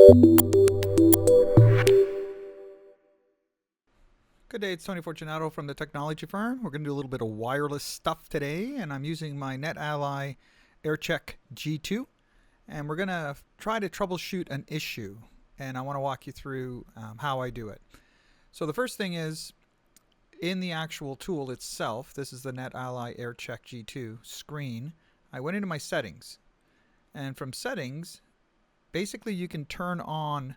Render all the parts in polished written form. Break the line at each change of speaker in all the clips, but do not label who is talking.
Good day, it's Tony Fortunato from the technology firm. We're going to do a little bit of wireless stuff today, and I'm using my NetAlly Aircheck G2, and we're going to try to troubleshoot an issue, and I want to walk you through how I do it. So the first thing is, in the actual tool itself, this is the NetAlly Aircheck G2 screen, I went into my settings, and from settings, basically you can turn on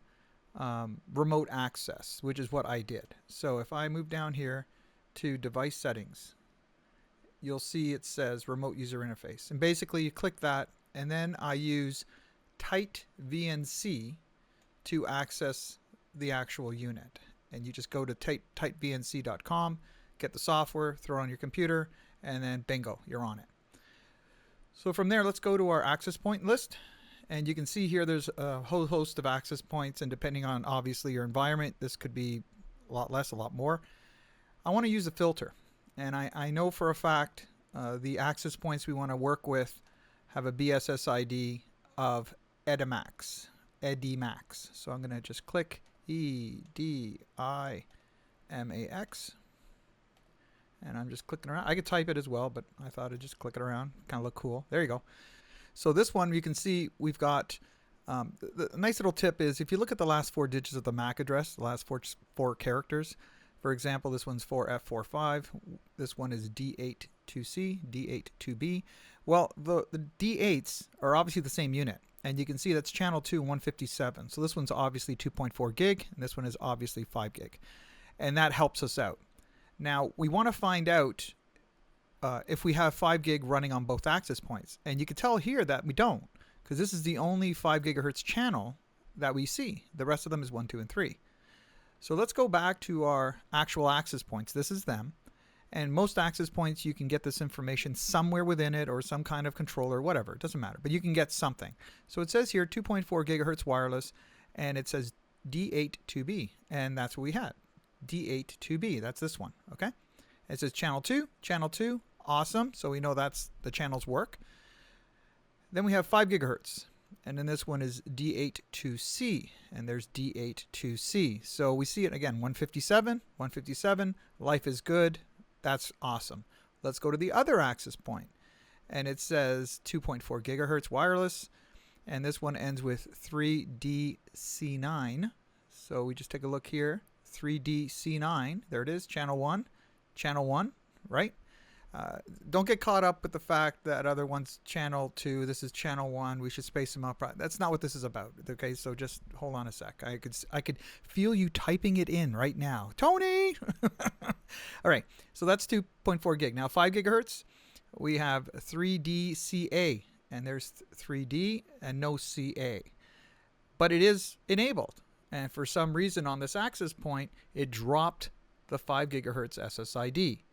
remote access, which is what I did. So if I move down here to device settings, you'll see it says remote user interface, and basically you click that, and then I use tight VNC to access the actual unit, and you just go to tightvnc.com, get the software, throw it on your computer, and then bingo, you're on it. So from there, let's go to our access point list. And you can see here there's a whole host of access points, and depending on obviously your environment, this could be a lot less, a lot more. I want to use a filter, and I know for a fact the access points we want to work with have a BSSID of EDIMAX. So I'm going to just click EDIMAX, and I'm just clicking around. I could type it as well, but I thought I'd just click it around, kind of look cool. There you go. So this one, you can see we've got, the nice little tip is if you look at the last 4 digits of the MAC address, the last four characters, for example, this one's 4F45, this one is D82C, D82B. Well, the D8s are obviously the same unit, and you can see that's channel 2, 157. So this one's obviously 2.4 gig, and this one is obviously 5 gig. And that helps us out. Now, we want to find out if we have 5 gig running on both access points. And you can tell here that we don't, because this is the only 5 gigahertz channel that we see. The rest of them is 1, 2, and 3. So let's go back to our actual access points. This is them. And most access points, you can get this information somewhere within it, or some kind of controller, whatever. It doesn't matter, but you can get something. So it says here 2.4 gigahertz wireless, and it says D82B, and that's what we had. D82B, that's this one, okay? It says channel 2, awesome. So we know that's the channel's work. Then we have 5 gigahertz, and then this one is D82C, and there's D82C. So we see it again, 157, life is good. That's awesome. Let's go to the other access point, and it says 2.4 gigahertz wireless, and this one ends with 3DC9. So we just take a look here, 3DC9, there it is, channel 1, right? Don't get caught up with the fact that other one's channel 2, this is channel 1, we should space them up. That's not what this is about, okay? So just hold on a sec. I could feel you typing it in right now. Tony! All right, so that's 2.4 gig. Now 5 gigahertz, we have 3DCA, and there's 3D and no CA. But it is enabled, and for some reason on this access point, it dropped the 5 gigahertz SSID.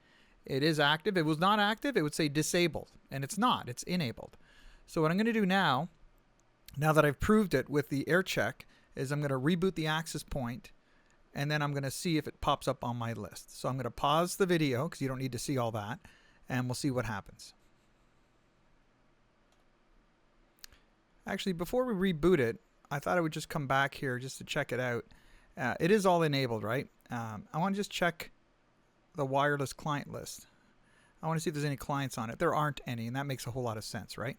It is active. If it was not active, it would say disabled, and it's not. It's enabled. So what I'm going to do now that I've proved it with the Aircheck, is I'm going to reboot the access point, and then I'm going to see if it pops up on my list. So I'm going to pause the video, because you don't need to see all that, and we'll see what happens. Actually, before we reboot it, I thought I would just come back here just to check it out. It is all enabled, right? I want to just check the wireless client list. I want to see if there's any clients on it. There aren't any, and that makes a whole lot of sense, right?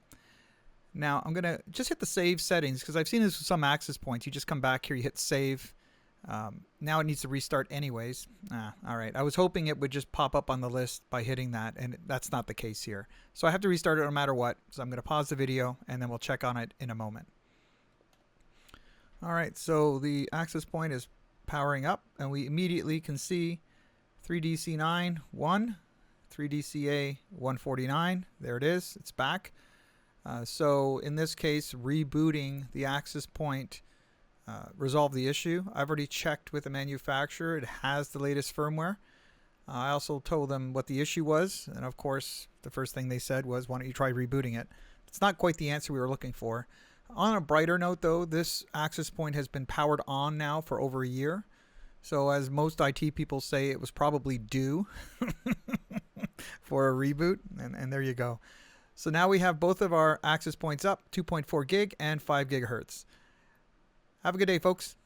Now I'm gonna just hit the save settings, because I've seen this with some access points. You just come back here, you hit save. Now it needs to restart anyways. All right, I was hoping it would just pop up on the list by hitting that, and that's not the case here. So I have to restart it no matter what. So I'm gonna pause the video, and then we'll check on it in a moment. All right, so the access point is powering up, and we immediately can see 3DC9 1, 3DCA 149. There it is. It's back. So in this case, rebooting the access point resolved the issue. I've already checked with the manufacturer. It has the latest firmware. I also told them what the issue was, and of course, the first thing they said was, "Why don't you try rebooting it?" It's not quite the answer we were looking for. On a brighter note, though, this access point has been powered on now for over a year. So as most IT people say, it was probably due for a reboot, and there you go. So now we have both of our access points up, 2.4 gig and 5 gigahertz. Have a good day, folks.